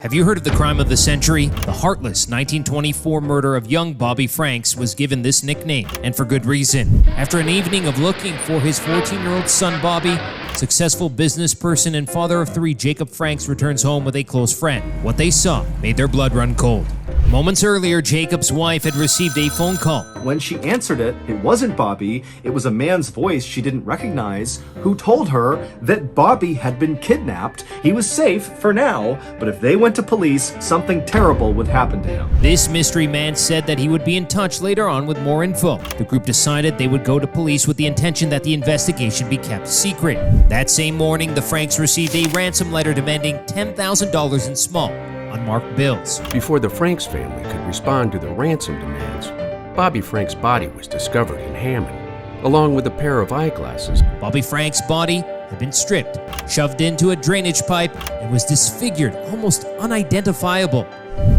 Have you heard of the crime of the century? The heartless 1924 murder of young Bobby Franks was given this nickname, and for good reason. After an evening of looking for his 14-year-old son Bobby, successful business person and father of three Jacob Franks returns home with a close friend. What they saw made their blood run cold. Moments earlier, Jacob's wife had received a phone call. When she answered it, it wasn't Bobby. It was a man's voice she didn't recognize who told her that Bobby had been kidnapped. He was safe for now, but if they went to police, something terrible would happen to him. This mystery man said that he would be in touch later on with more info. The group decided they would go to police with the intention that the investigation be kept secret. That same morning, the Franks received a ransom letter demanding $10,000 in small, unmarked bills. Before the Franks family could respond to the ransom demands, Bobby Frank's body was discovered in Hammond, along with a pair of eyeglasses. Bobby Frank's body had been stripped, shoved into a drainage pipe, and was disfigured, almost unidentifiable.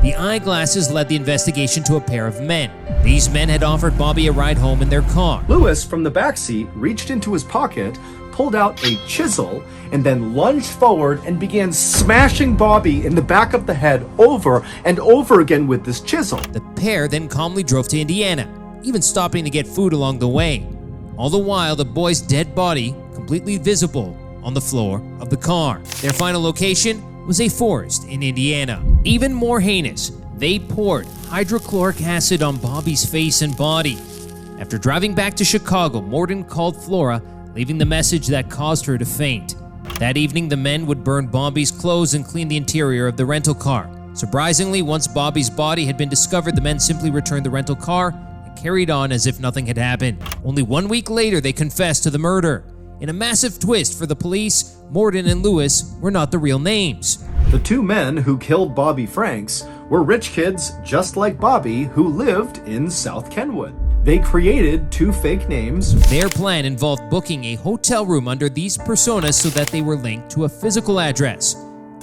The eyeglasses led the investigation to a pair of men. These men had offered Bobby a ride home in their car. Lewis, from the backseat, reached into his pocket, pulled out a chisel, and then lunged forward and began smashing Bobby in the back of the head over and over again with this chisel. The pair then calmly drove to Indiana, even stopping to get food along the way. All the while, the boy's dead body completely visible on the floor of the car. Their final location was a forest in Indiana. Even more heinous, they poured hydrochloric acid on Bobby's face and body. After driving back to Chicago, Morton called Flora, leaving the message that caused her to faint. That evening, the men would burn Bobby's clothes and clean the interior of the rental car. Surprisingly, once Bobby's body had been discovered, the men simply returned the rental car and carried on as if nothing had happened. Only 1 week later, they confessed to the murder. In a massive twist for the police, Morton and Lewis were not the real names. The two men who killed Bobby Franks were rich kids just like Bobby who lived in South Kenwood. They created two fake names. Their plan involved booking a hotel room under these personas so that they were linked to a physical address.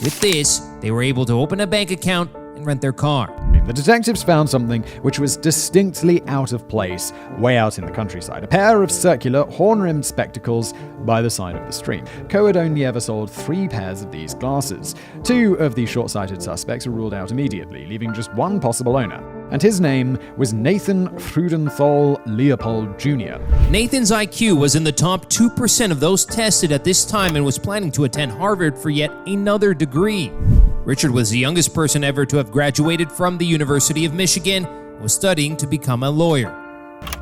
With this, they were able to open a bank account and rent their car. The detectives found something which was distinctly out of place way out in the countryside. A pair of circular, horn-rimmed spectacles by the side of the street. Coe had only ever sold 3 pairs of these glasses. 2 of the short-sighted suspects were ruled out immediately, leaving just one possible owner. And his name was Nathan Freudenthal Leopold Jr. Nathan's IQ was in the top 2% of those tested at this time and was planning to attend Harvard for yet another degree. Richard was the youngest person ever to have graduated from the University of Michigan and was studying to become a lawyer.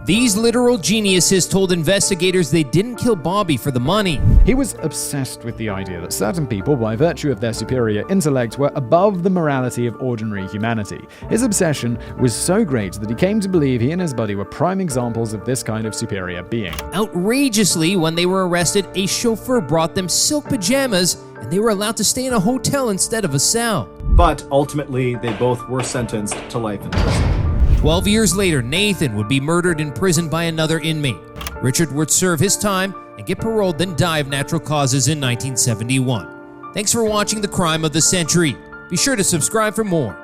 These literal geniuses told investigators they didn't kill Bobby for the money. He was obsessed with the idea that certain people, by virtue of their superior intellect, were above the morality of ordinary humanity. His obsession was so great that he came to believe he and his buddy were prime examples of this kind of superior being. Outrageously, when they were arrested, a chauffeur brought them silk pajamas and they were allowed to stay in a hotel instead of a cell. But ultimately, they both were sentenced to life in prison. 12 years later, Nathan would be murdered in prison by another inmate. Richard would serve his time and get paroled, then die of natural causes in 1971. Thanks for watching The Crime of the Century. Be sure to subscribe for more.